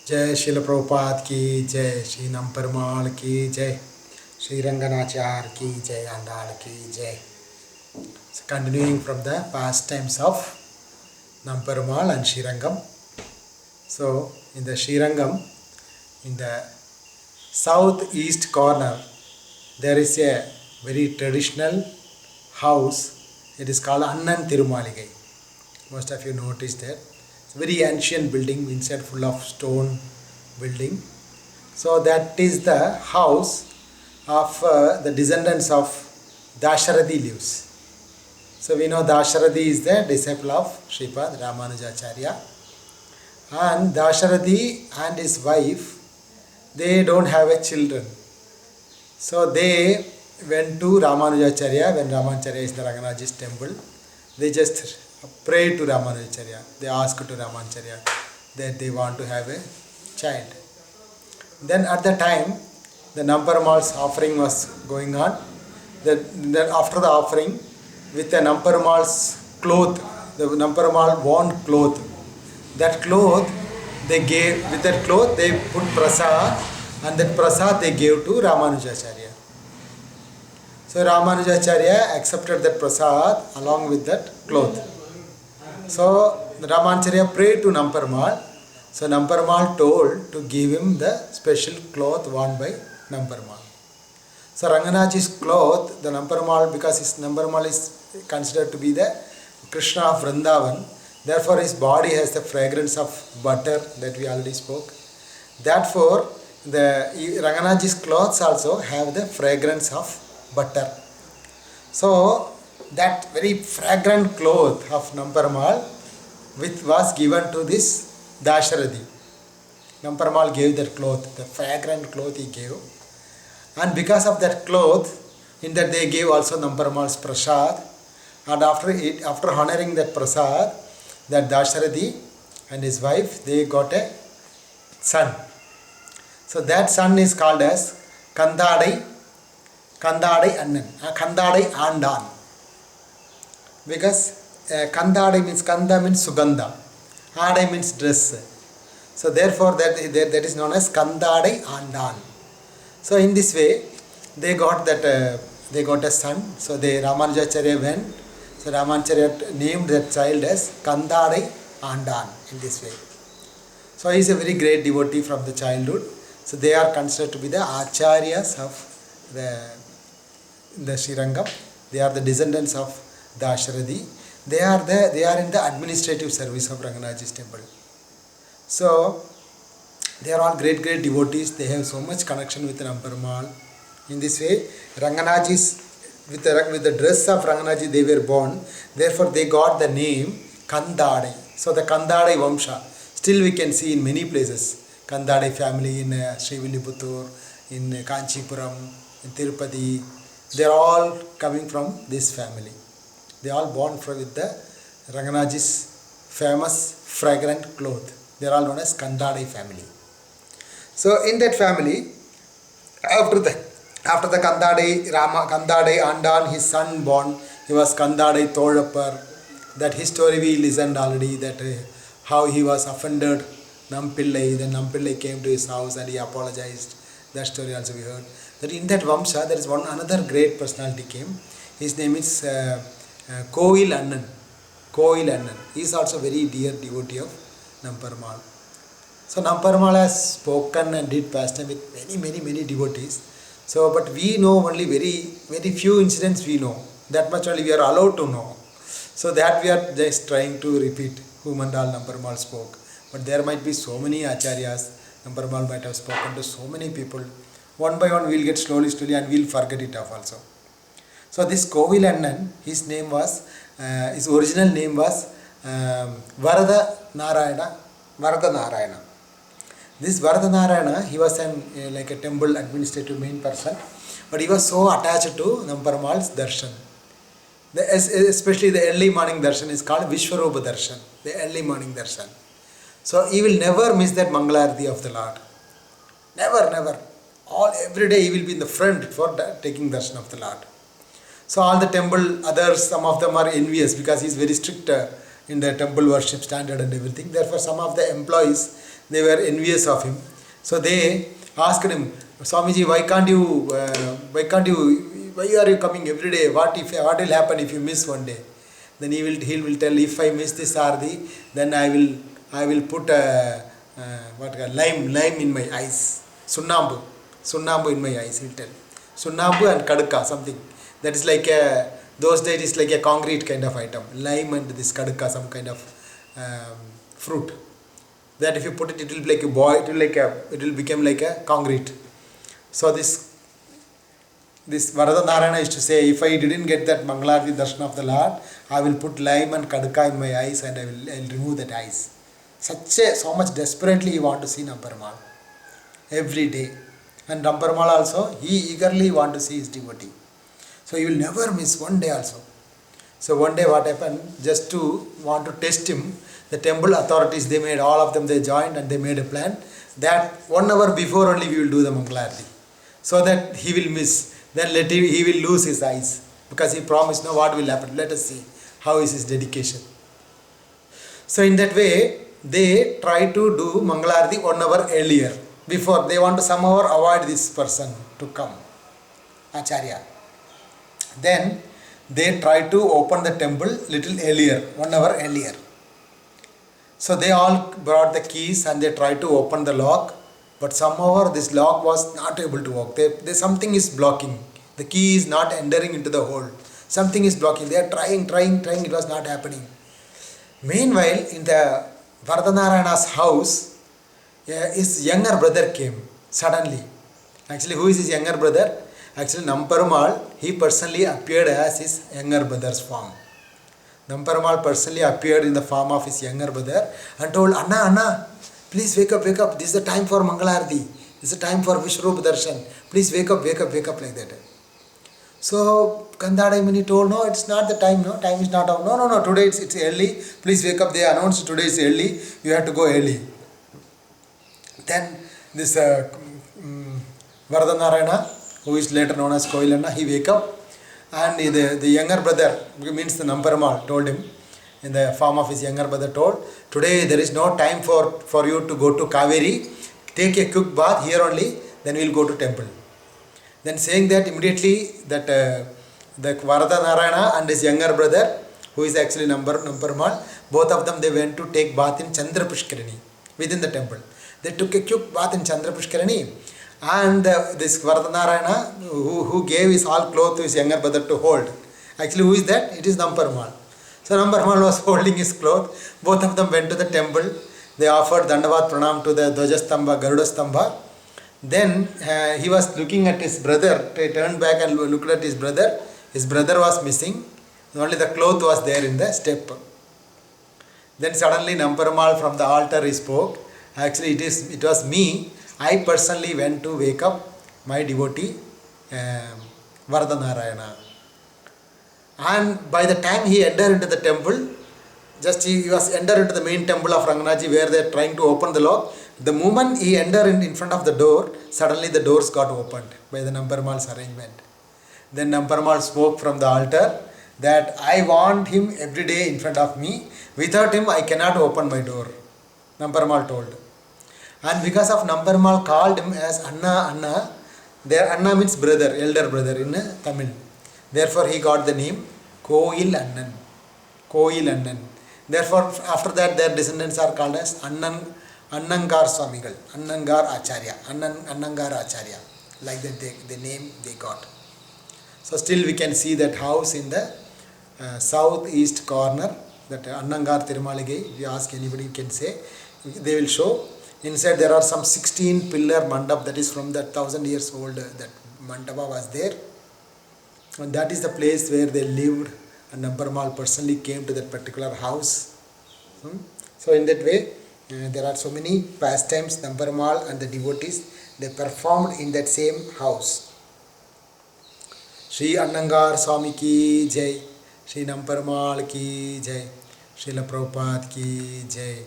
Jai Srila Prabhupada ki Jai, Sri Namperumal ki Jai, SriRanganath ki Jai, Andal ki Jai. So continuing from the pastimes of Namperumal and Srirangam. So in the Srirangam, in the southeast corner, there is a very traditional house. It is called Annan Tirumaligai. Most of you noticed that. It's a very ancient building, inside full of stone building. So that is the house of the descendants of Dasharadi lives. So we know Dasharadi is the disciple of Sripad Ramanujacharya. And Dasharadi and his wife, they don't have a children. So they went to Ramanujacharya when Ramanujacharya is the Ranganathji's temple. They just prayed to Ramanujacharya. They asked to Ramanujacharya that they want to have a child. Then at the time, the Namperumal's offering was going on. Then after the offering, with the Namperumal's cloth, the Namperumal worn cloth, that cloth they gave, with that cloth they put prasad, and that prasad they gave to Ramanujacharya. So Ramanujacharya accepted that prasad along with that cloth. So Ramanujacharya prayed to Namperumal. So Namperumal told to give him the special cloth worn by Namperumal. So Ranganathji's cloth, the Namperumal, because his Namperumal is considered to be the Krishna of Vrindavan, therefore his body has the fragrance of butter that we already spoke. Therefore, the Ranganathji's clothes also have the fragrance of butter. So that very fragrant cloth of Namperumal was given to this Dasharadi. Namperumal gave that cloth, the fragrant cloth he gave. And because of that cloth, in that they gave also Namperumal's prasad. And after honoring that prasad, that Dasharadi and his wife, they got a son. So that son is called as Kandadai Annan, Kandadai Andan. Because Kandadai means, Kanda means Sugandha, Adai means dress. So therefore that is known as Kandadai Andan. So in this way, they got a son. So Ramanujacharya went. So Ramanujacharya named that child as Kandadai Andan in this way. So he is a very great devotee from the childhood. So they are considered to be the Acharyas of the Srirangam. They are the descendants of Dasharadi. They are in the administrative service of Ranganathji's temple. So they are all great devotees. They have so much connection with Namperumal. In this way, Ranganathji's with the dress of Ranganathji they were born. Therefore, they got the name Kandadai. So the Kandadai Vamsha still we can see in many places. Kandadai family in Srivilliputturu, in Kanchipuram, in Tirupati. They are all coming from this family. They are all born with the Ranganathji's famous fragrant cloth. They are all known as Kandadai family. So in that family, after the Kandadai Andan, his son born, he was Kandadai Thodapar. That his story we listened already, that how he was offended Nampillai. Then Nampillai came to his house and he apologized. That story also we heard. That in that Vamsha there is another great personality came. His name is koilannan. He is also very dear devotee of Namperumal. So Namperumal has spoken and did pastime with many devotees. So, but we know only very few incidents we know. That much only we are allowed to know. So that we are just trying to repeat whom and all Namperumal spoke. But there might be so many acharyas. Namperumal might have spoken to so many people. One by one we will get slowly and we will forget it off also. So this Kovilannan, his original name was Varada Narayana. This Varadanarayana, he was like a temple administrative main person, but he was so attached to Namperumal's darshan. Especially the early morning darshan is called Vishwarupa darshan, the early morning darshan. So he will never miss that Mangalarti of the Lord. Never. Every day he will be in the front for taking darshan of the Lord. So all the temple others, some of them are envious because he is very strict in the temple worship standard and everything. Therefore some of the employees, they were envious of him. So they asked him, Swamiji, why are you coming every day? What will happen if you miss one day? Then he will tell, if I miss this Ardi, then I will put lime in my eyes. Sunnambu in my eyes, he'll tell. Sunnambu and kadukka, something. That is like those days it's like a concrete kind of item. Lime and this kadukka, some kind of fruit. That if you put it, it will be like a boy, it will become like a concrete. So this Varada Narayana used to say, if I didn't get that Mangalarti darshan of the Lord, I will put lime and kadukka in my eyes and I will remove that eyes. So much desperately he want to see Namperumal every day. And Namperumal also, he eagerly want to see his devotee. So he will never miss one day also. So one day what happened, just to want to test him, the temple authorities, all of them they joined and they made a plan that 1 hour before only we will do the Mangalarti. So that he will miss, then he will lose his eyes. Because he promised, no, what will happen? Let us see how is his dedication. So in that way, they try to do Mangalarti 1 hour earlier. Before, they want to somehow avoid this person to come, Acharya. Then they try to open the temple little earlier, 1 hour earlier. So they all brought the keys and they tried to open the lock, but somehow this lock was not able to work. Something is blocking. The key is not entering into the hole. Something is blocking. They are trying, it was not happening. Meanwhile, in the Varada Narayana's house, his younger brother came suddenly. Actually, who is his younger brother? Actually, Namperumal, he personally appeared as his younger brother's form. Namperumal personally appeared in the form of his younger brother and told, Anna, please wake up, this is the time for Mangalarti, this is the time for Vishwarupa Darshan, please wake up like that. So Kandadamini told, no, it's not the time, no, time is not out. No, today it's early, please wake up, they announced today is early, you have to go early. Then this Varada Narayana, who is later known as Koilannan, he wake up and the younger brother, means the Namperumal, told him, in the form of his younger brother told, today there is no time for you to go to Kaveri, take a quick bath here only, then we will go to temple. Then saying that, immediately that the Varada Narayana and his younger brother, who is actually Namperumal, both of them they went to take bath in Chandra Pushkarini, within the temple. They took a quick bath in Chandra Pushkarini, and this Varada Narayana, who gave his all clothes to his younger brother to hold. Actually, who is that? It is Namperumal. So Namperumal was holding his cloth. Both of them went to the temple. They offered Dandavat Pranam to the Dvajastambha, Garudastambha. Then he was looking at his brother. He turned back and looked at his brother. His brother was missing. Only the cloth was there in the step. Then suddenly Namperumal from the altar he spoke. Actually, it was me. I personally went to wake up my devotee, Varada Narayana. And by the time he entered into the temple, he was entered into the main temple of Ranganathji where they are trying to open the lock. The moment he entered in front of the door, suddenly the doors got opened by the Namperumal's arrangement. Then Namperumal spoke from the altar that I want him every day in front of me. Without him, I cannot open my door. Namperumal told. And because of Namperumal called him as Anna, there Anna means brother, elder brother in Tamil. Therefore he got the name Koilannan. Therefore after that their descendants are called as Annangar Swamigal, Annangar Acharya, Annangar Acharya. Like that the name they got. So still we can see that house in the southeast corner, that Annangar Tirumalige. If you ask anybody, you can say, they will show. Inside there are some 16 pillar mandap, that is from the 1000 years old, that mandapa was there. And that is the place where they lived, and Namperumal personally came to that particular house. So in that way, there are so many pastimes Namperumal and the devotees, they performed in that same house. Sri Annangar Swami ki jai, Sri Namperumal ki jai, Srila Prabhupada ki jai.